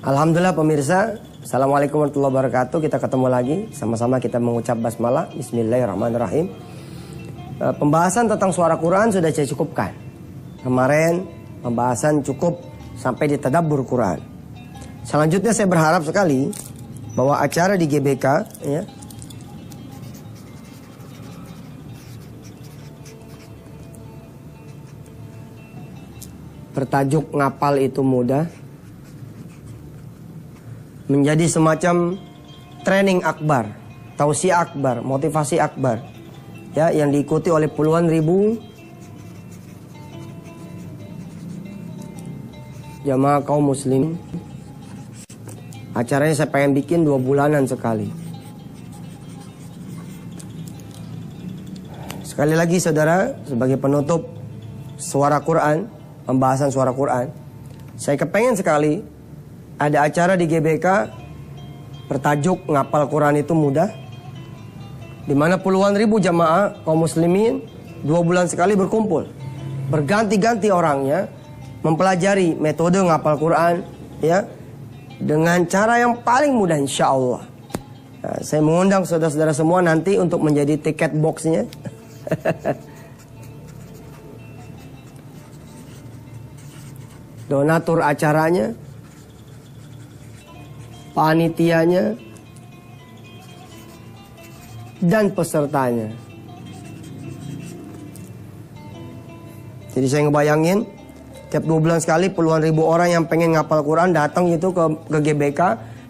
Alhamdulillah pemirsa, Assalamualaikum warahmatullahi wabarakatuh. Kita ketemu lagi, sama-sama kita mengucap basmalah, Bismillahirrahmanirrahim. Pembahasan tentang suara Quran sudah saya cukupkan. Kemarin pembahasan cukup sampai di tadabbur Quran. Selanjutnya saya berharap sekali bahwa acara di GBK ya, bertajuk ngapal itu mudah menjadi semacam training akbar, tausiah akbar, motivasi akbar ya, yang diikuti oleh puluhan ribu jamaah kaum muslim. Acaranya saya pengen bikin 2 bulanan sekali. Sekali lagi saudara, sebagai penutup suara Quran, pembahasan suara Quran, saya kepengen sekali ada acara di GBK bertajuk ngapal Quran itu mudah, di mana puluhan ribu jamaah kaum muslimin 2 bulan sekali berkumpul, berganti-ganti orangnya mempelajari metode ngapal Quran ya, dengan cara yang paling mudah insya Allah. Nah, saya mengundang saudara-saudara semua nanti untuk menjadi tiket boxnya. Donatur acaranya, panitianya, dan pesertanya. Jadi saya ngebayangin tiap 2 bulan sekali puluhan ribu orang yang pengen ngapal Quran datang gitu ke GBK,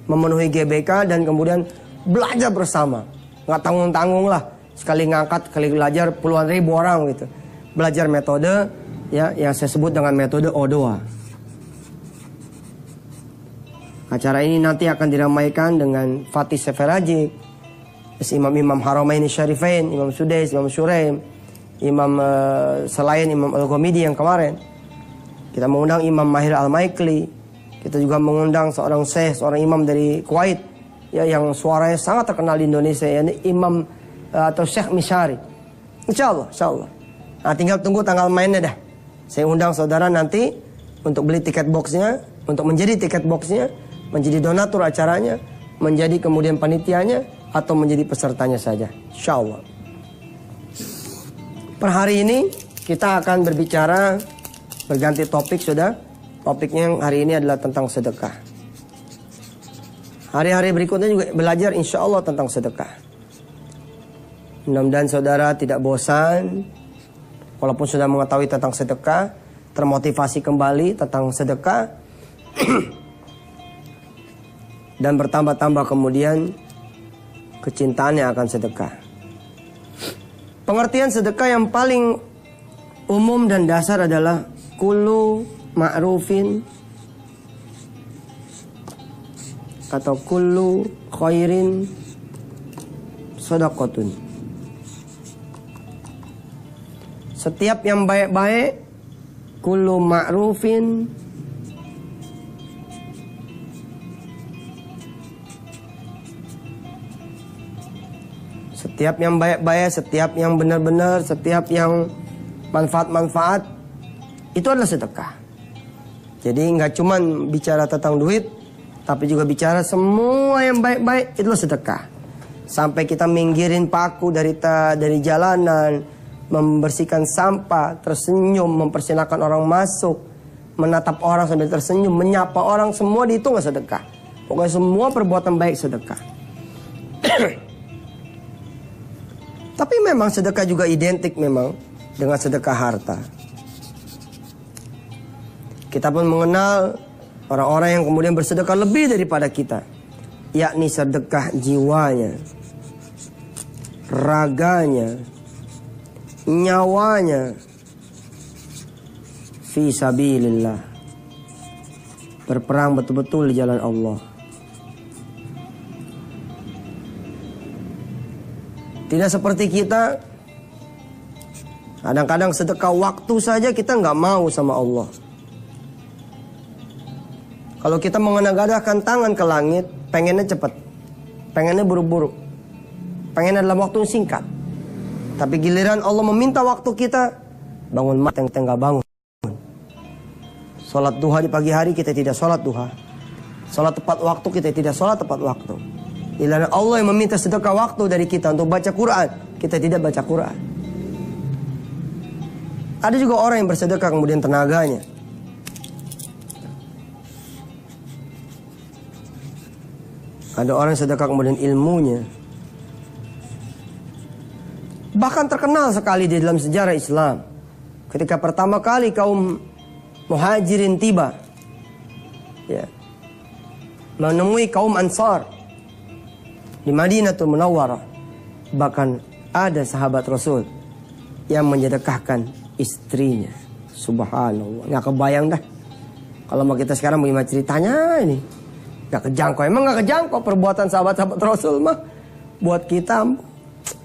memenuhi GBK dan kemudian belajar bersama. Nggak tanggung-tanggung lah, sekali ngangkat, sekali belajar puluhan ribu orang gitu. Belajar metode ya yang saya sebut dengan metode Odoa. Acara ini nanti akan diramaikan dengan Fatih Seferajik, Imam-Imam Haramaini Syarifain, Imam Sudais, Imam Syuraim, Imam selain Imam Al-Ghamidi yang kemarin. Kita mengundang Imam Mahir Al-Maikli. Kita juga mengundang seorang syekh, seorang imam dari Kuwait ya, yang suaranya sangat terkenal di Indonesia, yakni Imam atau Syekh Misyari. Insyaallah, insyaallah. Nah, tinggal tunggu tanggal mainnya dah. Saya undang saudara nanti untuk beli tiket boxnya, untuk menjadi tiket boxnya, menjadi donatur acaranya, menjadi kemudian panitianya, atau menjadi pesertanya saja, insyaallah. Per hari ini kita akan berbicara, berganti topik sudah. Topiknya yang hari ini adalah tentang sedekah. Hari-hari berikutnya juga belajar insyaallah tentang sedekah. Mudah-mudahan saudara tidak bosan, walaupun sudah mengetahui tentang sedekah, termotivasi kembali tentang sedekah. Dan bertambah-tambah kemudian kecintaannya akan sedekah. Pengertian sedekah yang paling umum dan dasar adalah kullu ma'rufin atau kullu khairin shadaqatun. Setiap yang baik-baik, kullu ma'rufin, setiap yang baik-baik, setiap yang benar-benar, setiap yang manfaat-manfaat, itu adalah sedekah. Jadi nggak cuma bicara tentang duit, tapi juga bicara semua yang baik-baik, itulah sedekah. Sampai kita minggirin paku dari jalanan, membersihkan sampah, tersenyum, mempersilahkan orang masuk, menatap orang sambil tersenyum, menyapa orang, semua dihitung nggak sedekah. Pokoknya semua perbuatan baik sedekah. Tapi memang sedekah juga identik memang dengan sedekah harta. Kita pun mengenal orang-orang yang kemudian bersedekah lebih daripada kita, yakni sedekah jiwanya, raganya, nyawanya, fi sabilillah, berperang betul-betul di jalan Allah. Tidak seperti kita, kadang-kadang sedekah waktu saja kita nggak mau sama Allah. Kalau kita mengadahkan tangan ke langit, pengennya cepat, pengennya buru-buru, pengennya dalam waktu yang singkat. Tapi giliran Allah meminta waktu kita, bangun mati yang nggak bangun. Sholat duha di pagi hari kita tidak sholat duha. Sholat tepat waktu, kita tidak sholat tepat waktu. Bila Allah yang meminta sedekah waktu dari kita untuk baca Quran, kita tidak baca Quran. Ada juga orang yang bersedekah kemudian tenaganya. Ada orang yang sedekah kemudian ilmunya. Bahkan terkenal sekali di dalam sejarah Islam. Ketika pertama kali kaum Muhajirin tiba, ya, menemui kaum Ansar di Madinatul Munawwarah, bahkan ada sahabat Rasul yang menyedekahkan istrinya. Subhanallah, nggak kebayang dah. Kalau mau kita sekarang bagaimana ceritanya ini? Nggak kejangkau, emang nggak kejangkau perbuatan sahabat-sahabat Rasul mah. Buat kita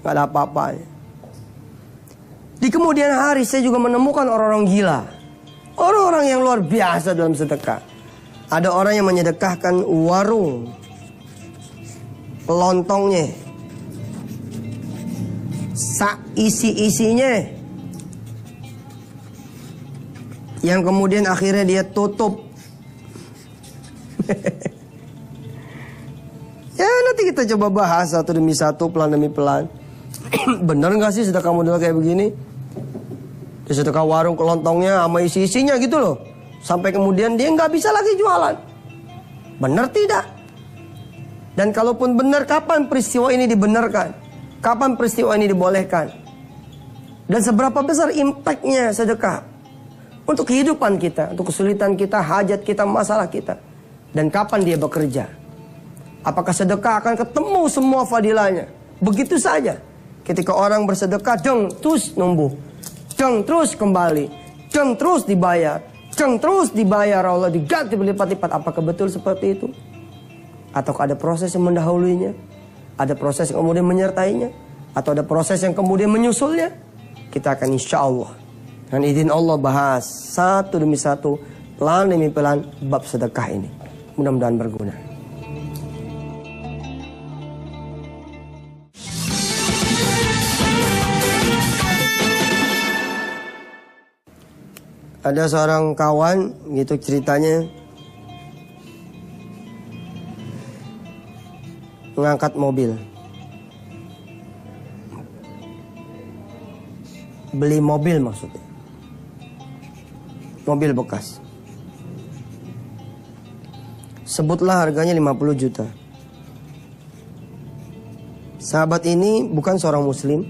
nggak ada apa-apanya. Di kemudian hari saya juga menemukan orang-orang gila, orang-orang yang luar biasa dalam sedekah. Ada orang yang menyedekahkan warung lontongnya, isi-isinya, yang kemudian akhirnya dia tutup. Ya nanti kita coba bahas satu demi satu, pelan demi pelan. Bener gak sih sedekah model kayak begini? Dia sedekah warung kelontongnya sama isi-isinya gitu loh. Sampai kemudian dia nggak bisa lagi jualan. Bener tidak? Dan kalaupun benar, kapan peristiwa ini dibenarkan? Kapan peristiwa ini dibolehkan? Dan seberapa besar impactnya sedekah untuk kehidupan kita, untuk kesulitan kita, hajat kita, masalah kita. Dan kapan dia bekerja? Apakah sedekah akan ketemu semua fadilahnya? Begitu saja. Ketika orang bersedekah, terus numbuh, terus kembali, terus dibayar, terus dibayar Allah, diganti berlipat-lipat. Apakah betul seperti itu? Atau ada proses yang mendahulunya? Ada proses yang kemudian menyertainya? Atau ada proses yang kemudian menyusulnya? Kita akan insya Allah dengan izin Allah bahas satu demi satu, pelan demi pelan bab sedekah ini. Mudah-mudahan berguna. Ada seorang kawan gitu ceritanya, mengangkat mobil, beli mobil maksudnya, mobil bekas. Sebutlah harganya 50 juta. Sahabat ini bukan seorang muslim.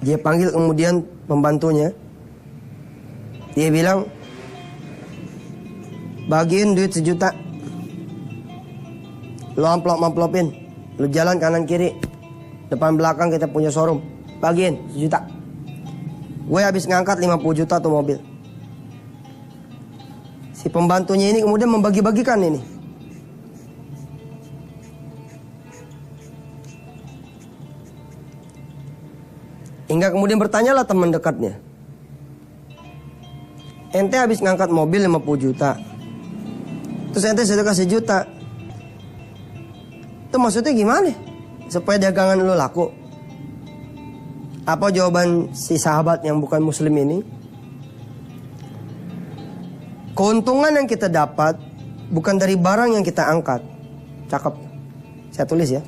Dia panggil kemudian pembantunya. Dia bilang, bagiin duit 1 juta. Lo amplop-amplopin. Lo jalan kanan kiri, depan belakang kita punya showroom. Bagiin 1 juta. Gue habis ngangkat 50 juta tuh mobil. Si pembantunya ini kemudian membagi-bagikan ini. Hingga kemudian bertanyalah teman dekatnya, ente habis ngangkat mobil 50 juta, terus ente sedekah 1 juta. Itu maksudnya gimana? Supaya dagangan lu laku? Apa jawaban si sahabat yang bukan muslim ini? Keuntungan yang kita dapat bukan dari barang yang kita angkat. Cakep. Saya tulis ya.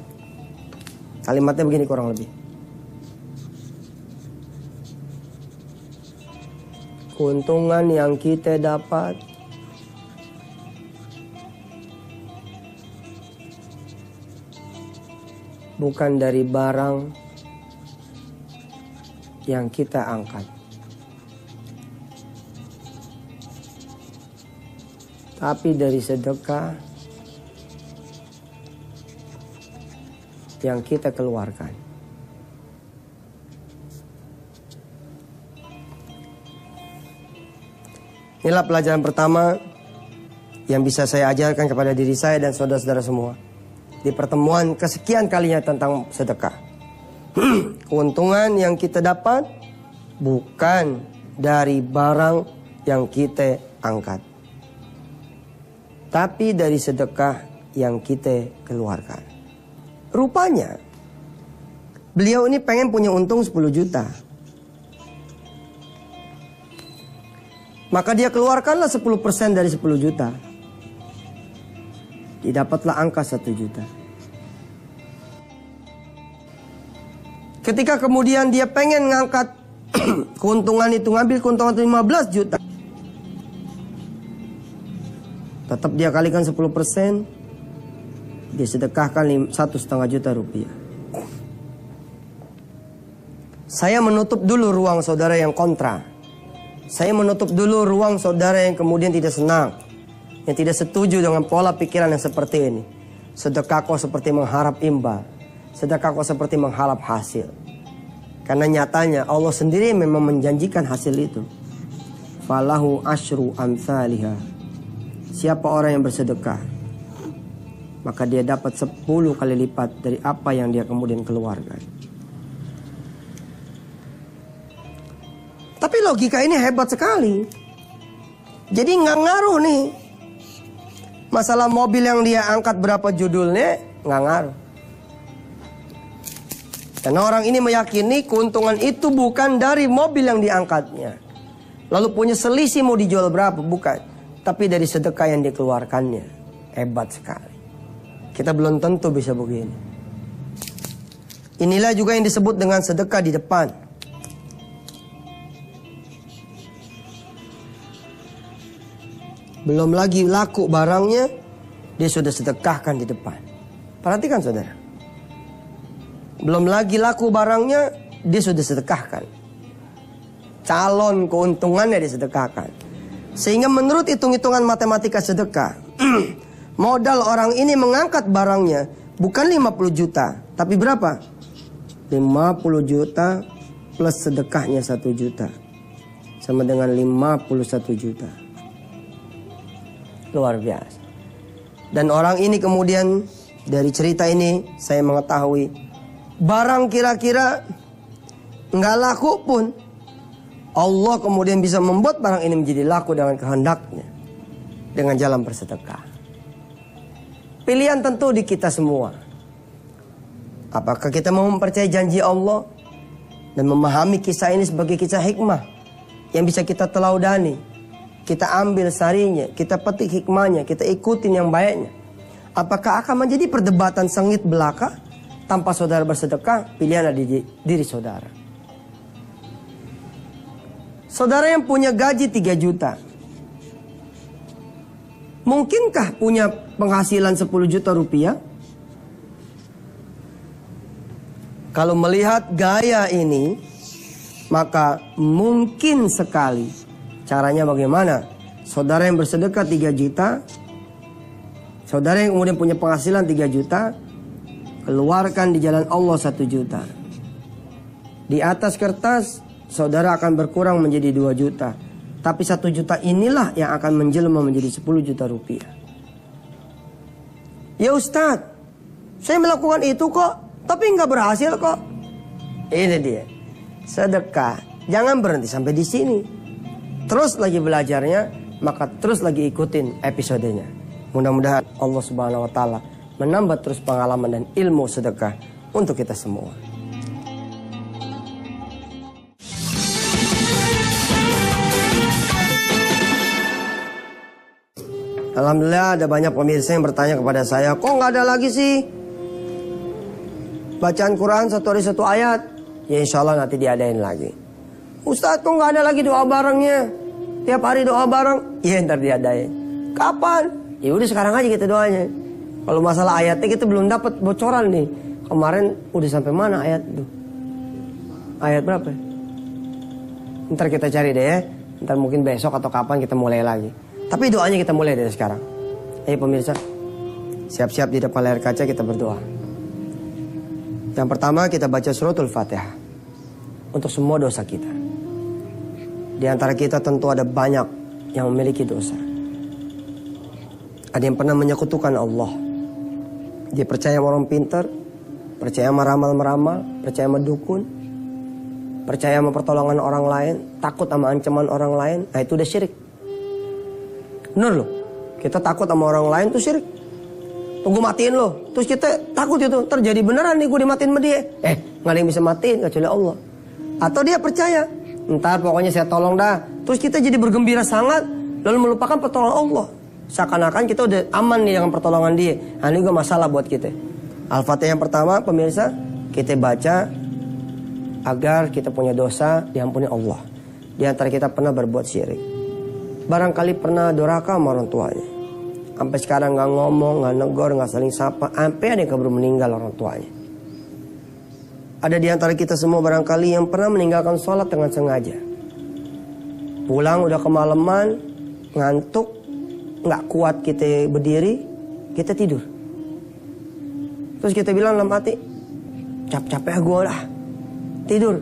Kalimatnya begini kurang lebih. Keuntungan yang kita dapat bukan dari barang yang kita angkat, tapi dari sedekah yang kita keluarkan. Inilah pelajaran pertama yang bisa saya ajarkan kepada diri saya dan saudara-saudara semua di pertemuan kesekian kalinya tentang sedekah. Keuntungan yang kita dapat bukan dari barang yang kita angkat, tapi dari sedekah yang kita keluarkan. Rupanya beliau ini pengen punya untung 10 juta. Maka dia keluarkanlah 10% dari 10 juta. Didapatlah angka 1 juta. Ketika kemudian dia pengen ngangkat keuntungan itu, ngambil keuntungan itu 15 juta. Tetap dia kalikan 10%, dia sedekahkan 1,5 juta rupiah. Saya menutup dulu ruang saudara yang kontra. Saya menutup dulu ruang saudara yang kemudian tidak senang, yang tidak setuju dengan pola pikiran yang seperti ini. Sedekah kok seperti mengharap imbal, sedekah kok seperti mengharap hasil. Karena nyatanya Allah sendiri memang menjanjikan hasil itu. Falahu asyru amsalihha. Siapa orang yang bersedekah, maka dia dapat 10 kali lipat dari apa yang dia kemudian keluarkan. Tapi logika ini hebat sekali. Jadi nggak ngaruh nih. Masalah mobil yang dia angkat berapa judulnya, nggak ngaruh. Karena orang ini meyakini keuntungan itu bukan dari mobil yang diangkatnya. Lalu punya selisih mau dijual berapa, bukan. Tapi dari sedekah yang dikeluarkannya. Hebat sekali. Kita belum tentu bisa begini. Inilah juga yang disebut dengan sedekah di depan. Belum lagi laku barangnya, dia sudah sedekahkan di depan. Perhatikan saudara. Belum lagi laku barangnya, dia sudah sedekahkan. Calon keuntungannya disedekahkan. Sehingga menurut hitung-hitungan matematika sedekah, modal orang ini mengangkat barangnya bukan 50 juta. Tapi berapa? 50 juta plus sedekahnya 1 juta. Sama dengan 51 juta. Luar biasa. Dan orang ini kemudian dari cerita ini saya mengetahui barang kira-kira nggak laku pun Allah kemudian bisa membuat barang ini menjadi laku dengan kehendaknya, dengan jalan bersedekah. Pilihan tentu di kita semua. Apakah kita mau mempercayai janji Allah dan memahami kisah ini sebagai kisah hikmah yang bisa kita telaudani, kita ambil sarinya, kita petik hikmahnya, kita ikutin yang baiknya. Apakah akan menjadi perdebatan sengit belaka tanpa saudara bersedekah? Pilihan ada di diri saudara. Saudara yang punya gaji 3 juta, mungkinkah punya penghasilan 10 juta rupiah? Kalau melihat gaya ini, maka mungkin sekali. Caranya bagaimana? Saudara yang bersedekah 3 juta, saudara yang kemudian punya penghasilan 3 juta, keluarkan di jalan Allah 1 juta. Di atas kertas, saudara akan berkurang menjadi 2 juta. Tapi 1 juta inilah yang akan menjelma menjadi 10 juta rupiah. Ya Ustadz, saya melakukan itu kok, tapi nggak berhasil kok. Ini dia, sedekah. Jangan berhenti sampai di sini. Terus lagi belajarnya, maka terus lagi ikutin episodenya. Mudah-mudahan Allah Subhanahu wa Ta'ala menambah terus pengalaman dan ilmu sedekah untuk kita semua. Alhamdulillah ada banyak pemirsa yang bertanya kepada saya, kok nggak ada lagi sih bacaan Quran 1 hari 1 ayat? Ya insya Allah nanti diadain lagi. Ustadz, kok nggak ada lagi doa barengnya? Tiap hari doa bareng? Iya ntar diadain. Kapan? Ya udah sekarang aja kita doanya. Kalau masalah ayatnya kita belum dapat bocoran nih. Kemarin udah sampai mana ayat itu? Ayat berapa? Ntar kita cari deh ya. Ntar mungkin besok atau kapan kita mulai lagi. Tapi doanya kita mulai dari sekarang. Ayo pemirsa, siap-siap di depan layar kaca kita berdoa. Yang pertama kita baca suratul Fatihah untuk semua dosa kita. Di antara kita tentu ada banyak yang memiliki dosa. Ada yang pernah menyekutukan Allah. Dia percaya sama orang pintar, percaya sama ramal-meramal, percaya sama dukun, percaya sama pertolongan orang lain, takut sama ancaman orang lain. Nah itu udah syirik. Bener loh, kita takut sama orang lain tuh syirik. Tunggu matiin loh, terus kita takut itu terjadi beneran nih gue dimatiin sama dia. Gak ada yang bisa matiin kecuali Allah. Atau dia percaya, ntar pokoknya saya tolong dah. Terus kita jadi bergembira sangat, lalu melupakan pertolongan Allah. Seakan-akan kita udah aman nih dengan pertolongan dia. Nah, ini juga masalah buat kita. Al-Fatihah yang pertama pemirsa, kita baca agar kita punya dosa diampuni Allah. Di antara kita pernah berbuat syirik. Barangkali pernah durhaka sama orang tuanya. Sampai sekarang gak ngomong, gak negor, gak saling sapa. Sampai ada yang keburu meninggal orang tuanya. Ada di antara kita semua barangkali yang pernah meninggalkan sholat dengan sengaja. Pulang udah kemalaman, ngantuk, gak kuat kita berdiri, kita tidur. Terus kita bilang dalam hati, capek gue lah, tidur.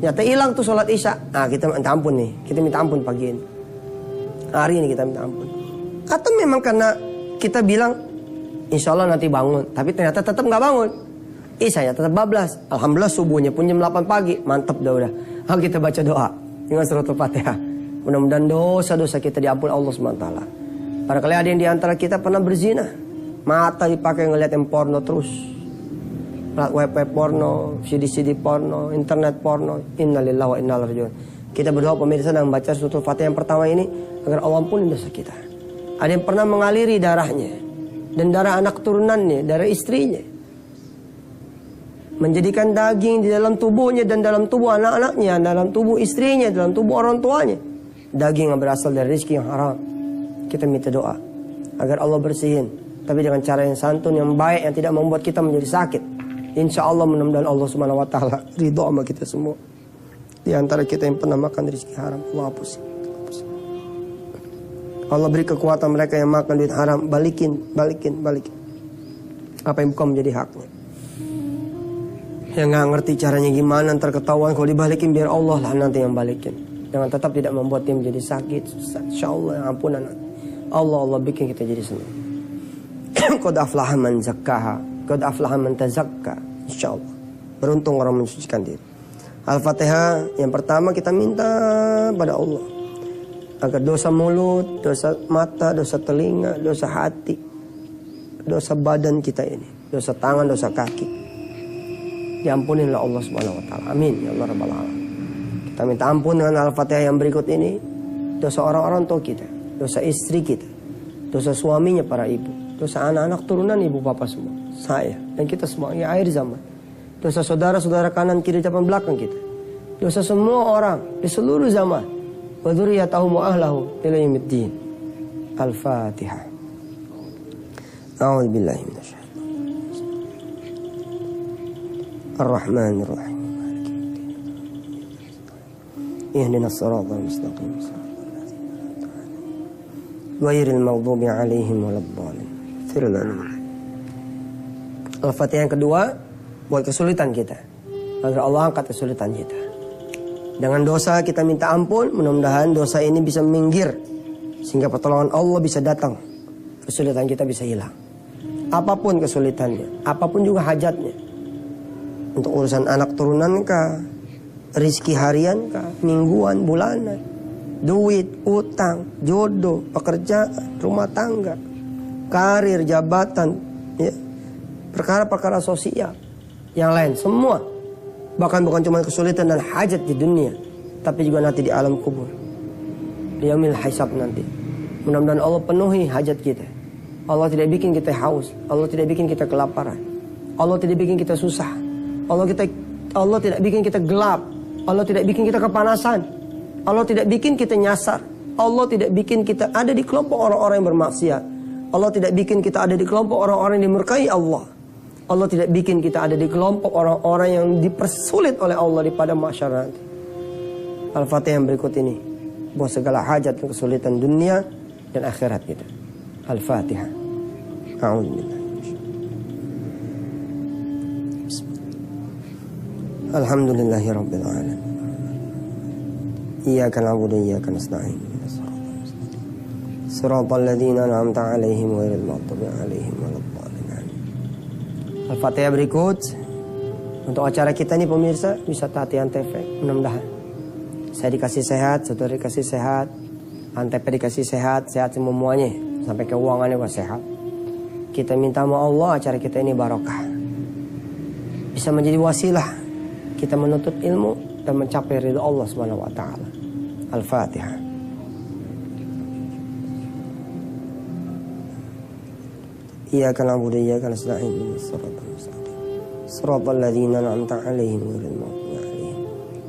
Ternyata hilang tuh sholat isya. Nah, kita minta ampun nih, kita minta ampun pagi ini. Hari ini kita minta ampun. Atau memang karena kita bilang, insya Allah nanti bangun. Tapi ternyata tetap gak bangun. Isyanya tetap bablas. Alhamdulillah subuhnya pun jam 8 pagi. Mantap udah. Kita baca doa dengan suratul Fatihah. Mudah-mudahan dosa-dosa kita diampuni Allah SWT. Barangkali ada yang diantara kita pernah berzina. Mata dipakai ngeliat yang porno terus. Web porno, CD porno, internet porno. Innalillahi wa inna ilaihi raji'un. Kita berdoa pemirsa dan membaca suratul Fatihah yang pertama ini agar Allah ampuni dosa kita. Ada yang pernah mengaliri darahnya dan darah anak turunannya, darah istrinya, menjadikan daging di dalam tubuhnya dan dalam tubuh anak-anaknya, dalam tubuh istrinya, dalam tubuh orang tuanya. Daging yang berasal dari rezeki yang haram. Kita minta doa agar Allah bersihin, tapi dengan cara yang santun, yang baik, yang tidak membuat kita menjadi sakit. Insya Allah mudah-mudahan Allah Subhanahu Wa Taala ridho sama kita semua. Di antara kita yang pernah makan rezeki haram, Allah hapusin. Allah beri kekuatan mereka yang makan duit haram, balikin. Apa yang bukan menjadi haknya. Yang nggak ngerti caranya gimana, ntar ketahuan kalau dibalikin biar Allah lah nanti yang balikin. Jangan tetap tidak membuat dia menjadi sakit, susah. Insya Allah ampunan Allah bikin kita jadi senang. Qad aflaha man zakkaha, qad aflaha man tazakka. Insya Allah beruntung orang mensucikan diri. Al-Fatihah yang pertama kita minta pada Allah agar dosa mulut, dosa mata, dosa telinga, dosa hati, dosa badan kita ini, dosa tangan, dosa kaki, diampunilah Allah Subhanahu Wa Taala. Amin ya Allah Rabbal Alamin. Kita minta ampun dengan Al-Fatihah yang berikut ini. Dosa orang-orang tua kita, dosa istri kita, dosa suaminya para ibu, dosa anak-anak turunan ibu bapak semua, saya dan kita semua ya akhir zaman. Dosa saudara-saudara kanan kiri depan belakang kita, dosa semua orang di seluruh zaman. Wa dzurriyyatahum wa ahlahu ila yaumiddin. Al-Fatihah. A'udzu billahi minasyaitonir rajim. Ar-Rahmanir Rahim. Ihdinas siratal mustaqim. Ghairil maghdubi 'alaihim waladdallin. Al-Fatihah yang kedua buat kesulitan kita, agar Allah angkat kesulitan kita. Dengan dosa kita minta ampun, mudah-mudahan dosa ini bisa minggir sehingga pertolongan Allah bisa datang, kesulitan kita bisa hilang. Apapun kesulitannya, apapun juga hajatnya, untuk urusan anak turunan kah, rizki harian kah, mingguan, bulanan, duit, utang, jodoh, pekerjaan, rumah tangga, karir, jabatan, ya, perkara-perkara sosial, yang lain semua. Bahkan bukan cuma kesulitan dan hajat di dunia, tapi juga nanti di alam kubur, di yaumil hisab nanti. Mudah-mudahan Allah penuhi hajat kita. Allah tidak bikin kita haus, Allah tidak bikin kita kelaparan, Allah tidak bikin kita susah, Allah tidak bikin kita gelap, Allah tidak bikin kita kepanasan, Allah tidak bikin kita nyasar, Allah tidak bikin kita ada di kelompok orang-orang yang bermaksiat, Allah tidak bikin kita ada di kelompok orang-orang yang dimurkai Allah. Allah tidak bikin kita ada di kelompok orang-orang yang dipersulit oleh Allah di padang mahsyar nanti. Al-Fatihah yang berikut ini buat segala hajat dan kesulitan dunia dan akhirat kita. Al-Fatihah. Alhamdulillahi Rabbil Alamin. Iyyaka na'budu wa iyyaka nasta'in. Shiratal ladzina an'amta 'alaihim ghairil maghdubi 'alaihim waladdallin. Al-Fatihah berikut untuk acara kita ini pemirsa bisa Tatian TV, mudah-mudahan saya dikasih sehat, saudara dikasih sehat, Antep dikasih sehat semuanya sampai keuangannya juga sehat. Kita minta sama Allah acara kita ini barokah, bisa menjadi wasilah kita menuntut ilmu dan mencapai ridha Allah Subhanahu Wa Taala. Al-Fatihah. Iyyaka na'budu wa iyyaka nasta'in. Shiratal mustaqim. Shiratal ladzina an'amta 'alaihim ghairil maghdubi 'alaihim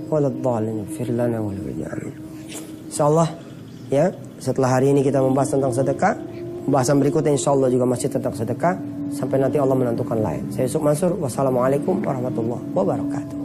waladdallin. Ighfir lana wa liwalidayna. Insyaallah ya, setelah hari ini kita membahas tentang sedekah. Pembahasan berikutnya insyaallah juga masih tentang sedekah sampai nanti Allah menentukan lain. Saya Yusuf Mansur. Wassalamualaikum warahmatullahi wabarakatuh.